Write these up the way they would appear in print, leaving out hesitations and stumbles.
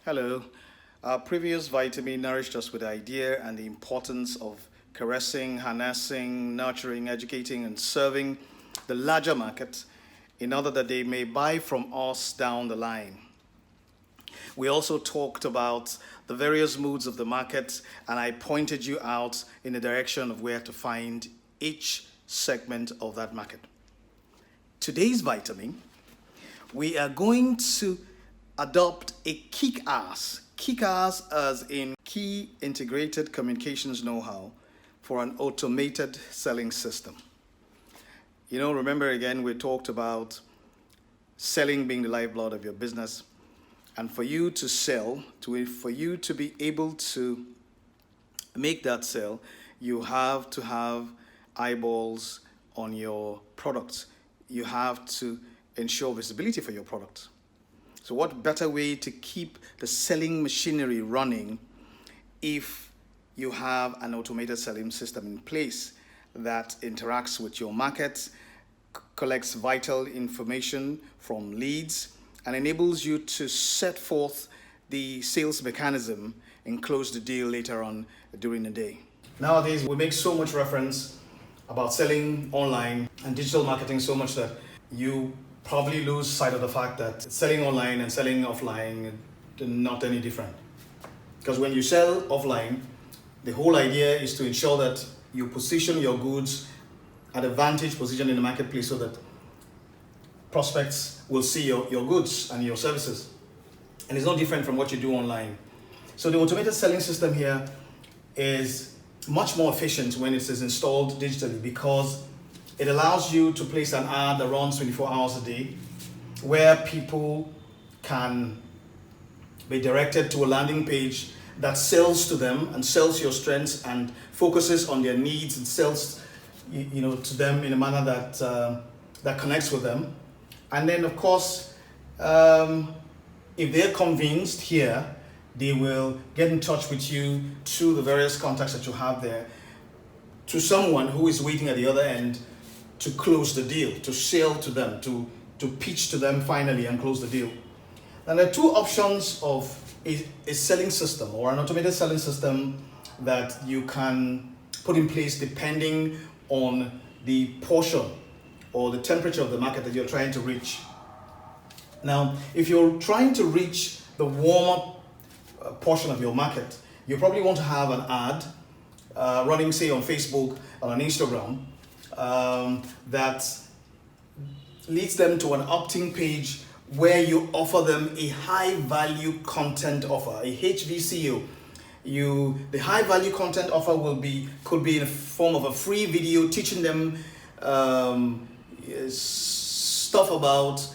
Hello. Our previous vitamin nourished us with the idea and the importance of caressing, harnessing, nurturing, educating, and serving the larger market in order that they may buy from us down the line. We also talked about the various moods of the market, and I pointed you out in the direction of where to find each segment of that market. Today's vitamin, we are going to adopt a kick-ass as in key integrated communications know-how for an automated selling system. Remember again, we talked about selling being the lifeblood of your business. And for you to sell, for you to be able to make that sale, you have to have eyeballs on your products. You have to ensure visibility for your products. So what better way to keep the selling machinery running if you have an automated selling system in place that interacts with your market, collects vital information from leads, and enables you to set forth the sales mechanism and close the deal later on during the day. Nowadays, we make so much reference about selling online and digital marketing so much that you probably lose sight of the fact that selling online and selling offline are not any different. Because when you sell offline, the whole idea is to ensure that you position your goods at a vantage position in the marketplace so that prospects will see your goods and your services. And it's no different from what you do online. So the automated selling system here is much more efficient when it is installed digitally because it allows you to place an ad that runs 24 hours a day where people can be directed to a landing page that sells to them and sells your strengths and focuses on their needs and sells to them in a manner that connects with them. And then, of course, if they're convinced here, they will get in touch with you through the various contacts that you have there to someone who is waiting at the other end to close the deal, to sell to them, to pitch to them finally and close the deal. And there are two options of a selling system or an automated selling system that you can put in place depending on the portion or the temperature of the market that you're trying to reach. Now, if you're trying to reach the warmer portion of your market, you probably want to have an ad running, say, on Facebook or on Instagram that leads them to an opt-in page where you offer them a high-value content offer, a HVCO. The high-value content offer could be in the form of a free video teaching them stuff about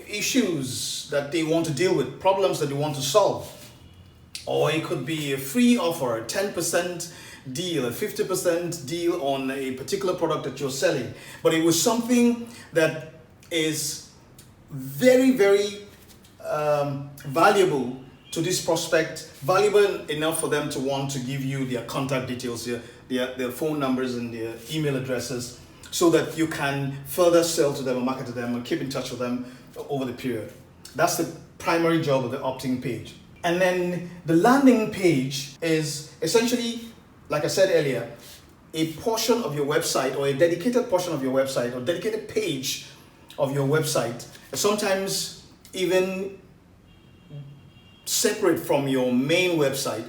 issues that they want to deal with, problems that they want to solve. Or it could be a free offer, a 10% deal, a 50% deal on a particular product that you're selling. But it was something that is very, very valuable to this prospect, valuable enough for them to want to give you their contact details, their phone numbers and their email addresses, so that you can further sell to them or market to them and keep in touch with them over the period. That's the primary job of the opt-in page. And then the landing page is essentially, like I said earlier, a portion of your website or a dedicated portion of your website or dedicated page of your website, sometimes even separate from your main website,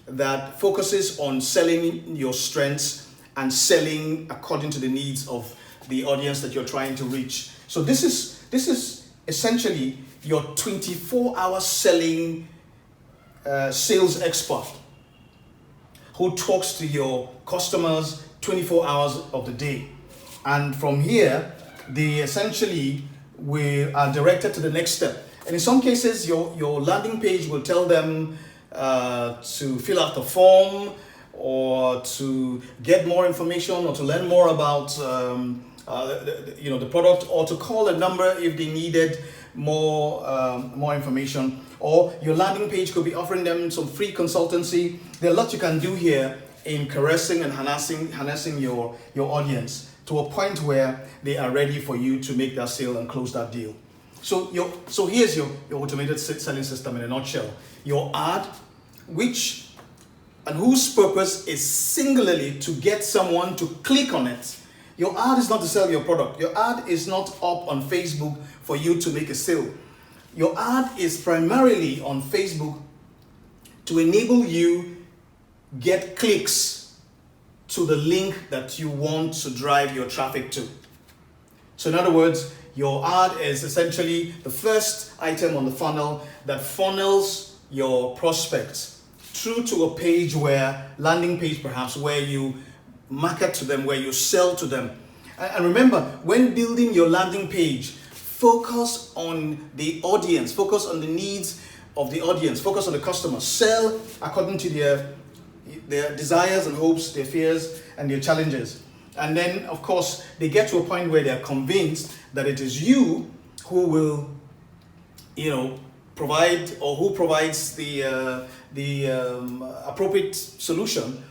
that focuses on selling your strengths and selling according to the needs of the audience that you're trying to reach. So this is essentially your 24-hour selling sales expert who talks to your customers 24 hours of the day. And from here, they essentially are directed to the next step. And in some cases, your landing page will tell them to fill out the form or to get more information or to learn more about the product, or to call a number if they needed more information. Or your landing page could be offering them some free consultancy. There are lots you can do here in caressing and harnessing your audience to a point where they are ready for you to make that sale and close that deal. So here's your automated selling system in a nutshell. Your ad, which and whose purpose is singularly to get someone to click on it. Your ad is not to sell your product. Your ad is not up on Facebook for you to make a sale. Your ad is primarily on Facebook to enable you get clicks to the link that you want to drive your traffic to. So in other words, your ad is essentially the first item on the funnel that funnels your prospects through to a page landing page perhaps, where you market to them, where you sell to them. And remember, when building your landing page, focus on the audience, focus on the needs of the audience, focus on the customer. Sell according to their desires and hopes, their fears and their challenges. And then, of course, they get to a point where they're convinced that it is you who will, provide, or who provides the appropriate solution,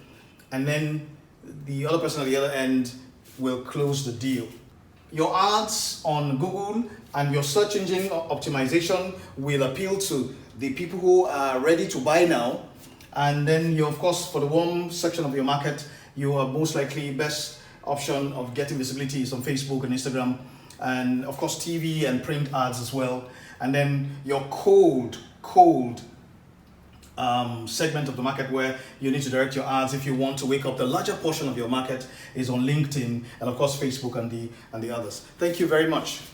and then the other person at the other end will close the deal. Your ads on Google and your search engine optimization will appeal to the people who are ready to buy now. And then you, of course, for the warm section of your market, you are most likely best option of getting visibility is on Facebook and Instagram, and of course TV and print ads as well. And then your cold segment of the market where you need to direct your ads if you want to wake up the larger portion of your market is on LinkedIn and of course Facebook and the others. Thank you very much.